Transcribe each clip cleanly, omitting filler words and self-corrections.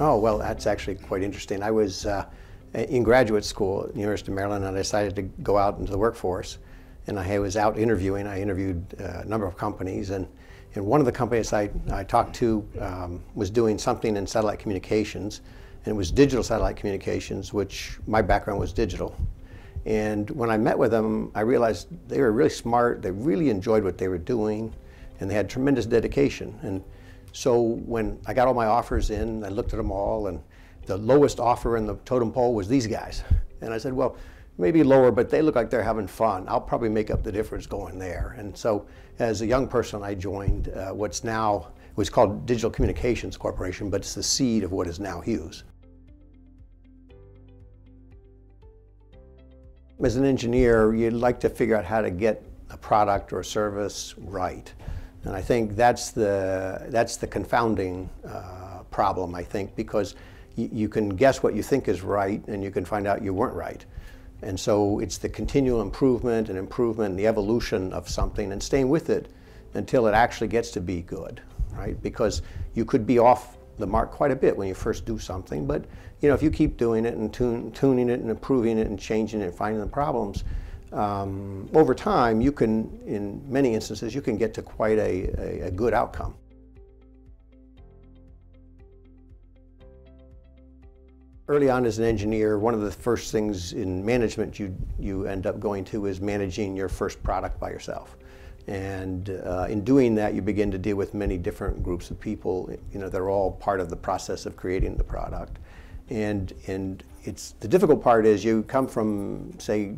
Oh, well, that's actually quite interesting. I was in graduate school at the University of Maryland, and I decided to go out into the workforce. And I was out interviewing. I interviewed a number of companies, and one of the companies I talked to was doing something in satellite communications, and it was digital satellite communications, which my background was digital. And when I met with them, I realized they were really smart, they really enjoyed what they were doing, and they had tremendous dedication. And so when I got all my offers in, I looked at them all, and the lowest offer in the totem pole was these guys. And I said, well, maybe lower, but they look like they're having fun. I'll probably make up the difference going there. And so as a young person, I joined what's now, it was called Digital Communications Corporation, but it's the seed of what is now Hughes. As an engineer, you'd like to figure out how to get a product or a service right. And I think that's the confounding problem, I think, because you can guess what you think is right, and you can find out you weren't right. And so it's the continual improvement and the evolution of something and staying with it until it actually gets to be good, right? Because you could be off the mark quite a bit when you first do something, but you know, if you keep doing it and tuning it and improving it and changing it and finding the problems, over time you can, in many instances, you can get to quite a good outcome. Early on as an engineer, one of the first things in management you end up going to is managing your first product by yourself. And in doing that, you begin to deal with many different groups of people. You know, they're all part of the process of creating the product. And it's, the difficult part is you come from, say,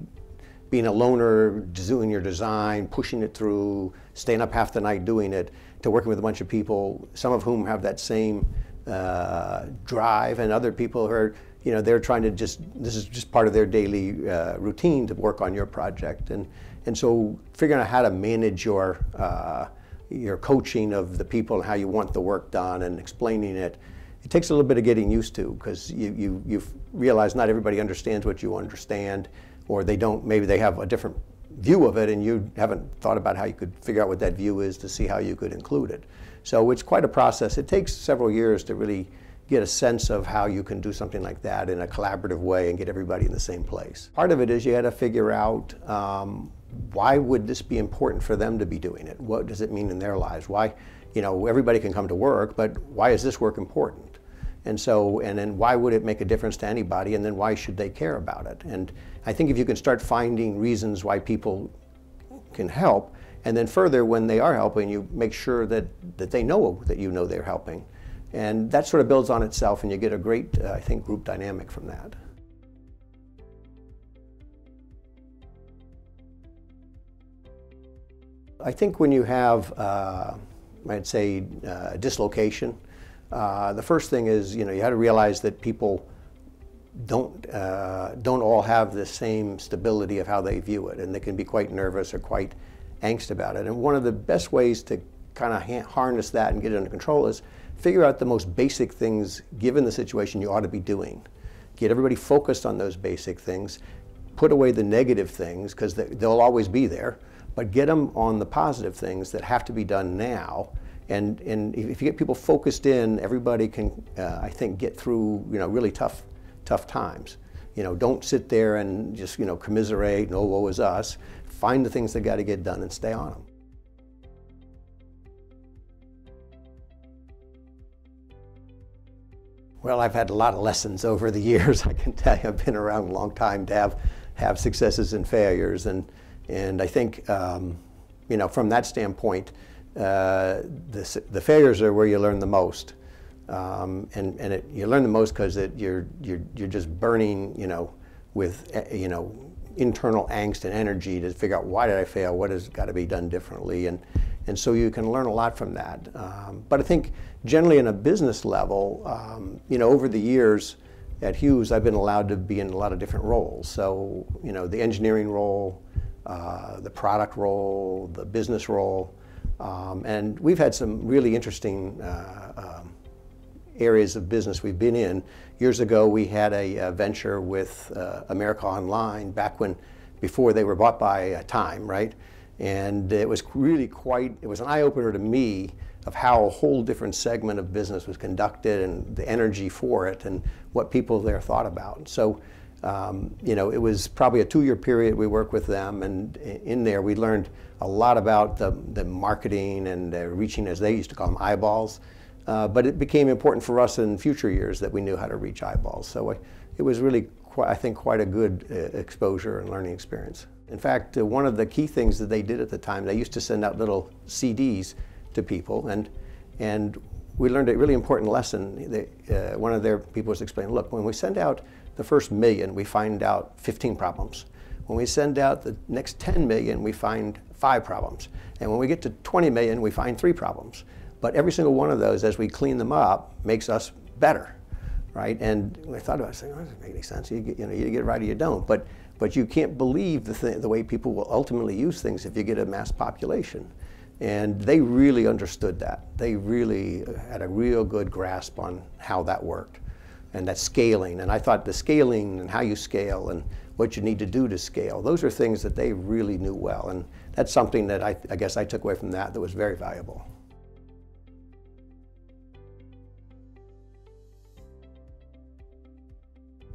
being a loner, doing your design, pushing it through, staying up half the night doing it, to working with a bunch of people, some of whom have that same drive, and other people who are, you know, they're trying to this is just part of their daily routine to work on your project. And so figuring out how to manage your coaching of the people and how you want the work done and explaining it, it takes a little bit of getting used to, because you realize not everybody understands what you understand, or they don't, maybe they have a different view of it and you haven't thought about how you could figure out what that view is to see how you could include it. So it's quite a process. It takes several years to really get a sense of how you can do something like that in a collaborative way and get everybody in the same place. Part of it is you got to figure out why would this be important for them to be doing it? What does it mean in their lives? Why, you know, everybody can come to work, but why is this work important? And so, and then why would it make a difference to anybody? And then why should they care about it? And I think if you can start finding reasons why people can help, and then further, when they are helping, you make sure that they know that you know they're helping. And that sort of builds on itself, and you get a great, I think, group dynamic from that. I think when you have, I'd say, dislocation, the first thing is, you know, you have to realize that people don't all have the same stability of how they view it, and they can be quite nervous or quite angst about it. And one of the best ways to kind of harness that and get it under control is figure out the most basic things, given the situation, you ought to be doing. Get everybody focused on those basic things, put away the negative things, because they'll always be there, but get them on the positive things that have to be done now. And if you get people focused in, everybody can, I think, get through, you know, really tough times. You know, don't sit there and just, you know, commiserate, no, woe is us. Find the things that got to get done and stay on them. Well, I've had a lot of lessons over the years. I can tell you, I've been around a long time to have successes and failures, and I think, you know, from that standpoint, the failures are where you learn the most, and you learn the most because you're just burning, you know, with, you know, internal angst and energy to figure out, why did I fail? What has got to be done differently? And so you can learn a lot from that. But I think generally in a business level, you know, over the years at Hughes, I've been allowed to be in a lot of different roles. So, you know, the engineering role, the product role, the business role, and we've had some really interesting areas of business we've been in. Years ago, we had a venture with America Online, before they were bought by Time, right? And it was really it was an eye-opener to me of how a whole different segment of business was conducted and the energy for it and what people there thought about. So, you know, it was probably a 2-year period we worked with them, and in there we learned a lot about the marketing and reaching, as they used to call them, eyeballs. But it became important for us in future years that we knew how to reach eyeballs. So it was really, I think, quite a good exposure and learning experience. In fact, one of the key things that they did at the time, they used to send out little CDs to people, and we learned a really important lesson. One of their people was explaining, look, when we send out the first 1 million, we find out 15 problems. When we send out the next 10 million, we find 5 problems. And when we get to 20 million, we find 3 problems. But every single one of those, as we clean them up, makes us better, right? And I thought about it, saying, oh, that doesn't make any sense. You get it right or you don't. But you can't believe the way people will ultimately use things if you get a mass population. And they really understood that. They really had a real good grasp on how that worked. And that scaling. And I thought the scaling and how you scale and what you need to do to scale, those are things that they really knew well. And that's something that I guess I took away from that was very valuable.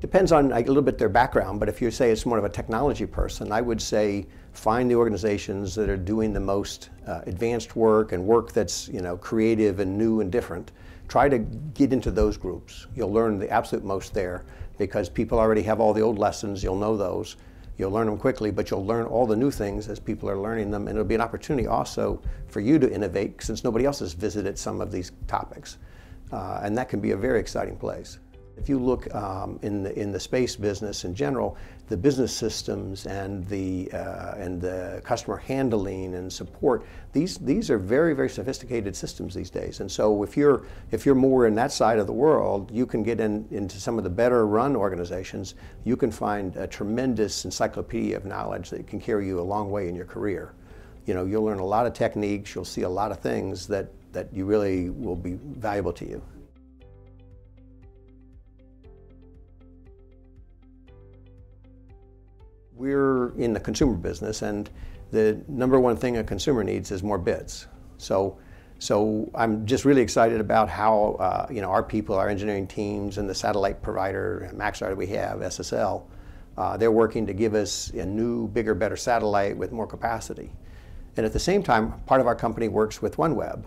Depends on a little bit their background, but if you say it's more of a technology person, I would say find the organizations that are doing the most advanced work and work that's, you know, creative and new and different. Try to get into those groups. You'll learn the absolute most there because people already have all the old lessons. You'll know those. You'll learn them quickly, but you'll learn all the new things as people are learning them, and it'll be an opportunity also for you to innovate since nobody else has visited some of these topics. And that can be a very exciting place. If you look in the space business in general, the business systems and the customer handling and support, these are very, very sophisticated systems these days. And so if you're more in that side of the world, you can get into some of the better run organizations. You can find a tremendous encyclopedia of knowledge that can carry you a long way in your career. You know, you'll learn a lot of techniques. You'll see a lot of things that you really will be valuable to you. We're in the consumer business, and the number one thing a consumer needs is more bits. So I'm just really excited about how you know, our people, our engineering teams, and the satellite provider, Maxar we have, SSL, they're working to give us a new, bigger, better satellite with more capacity. And at the same time, part of our company works with OneWeb,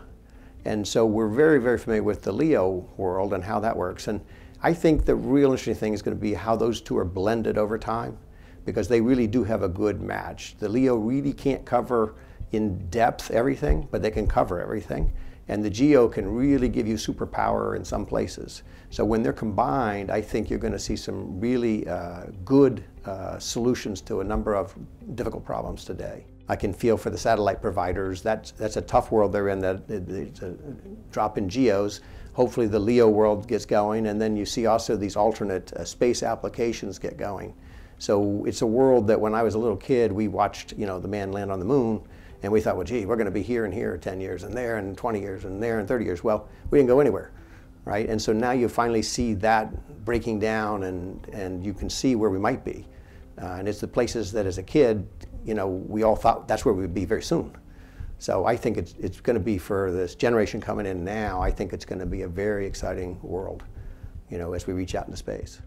and so we're very, very familiar with the LEO world and how that works. And I think the real interesting thing is going to be how those two are blended over time, because they really do have a good match. The LEO really can't cover in depth everything, but they can cover everything. And the GEO can really give you superpower in some places. So when they're combined, I think you're going to see some really good solutions to a number of difficult problems today. I can feel for the satellite providers, that's a tough world they're in, that it's a drop in GEOs. Hopefully the LEO world gets going, and then you see also these alternate space applications get going. So it's a world that when I was a little kid, we watched, you know, the man land on the moon, and we thought, well, gee, we're going to be here and here 10 years and there and 20 years and there and 30 years. Well, we didn't go anywhere, right? And so now you finally see that breaking down, and you can see where we might be. And it's the places that as a kid, you know, we all thought that's where we'd be very soon. So I think it's going to be, for this generation coming in now, I think it's going to be a very exciting world, you know, as we reach out into space.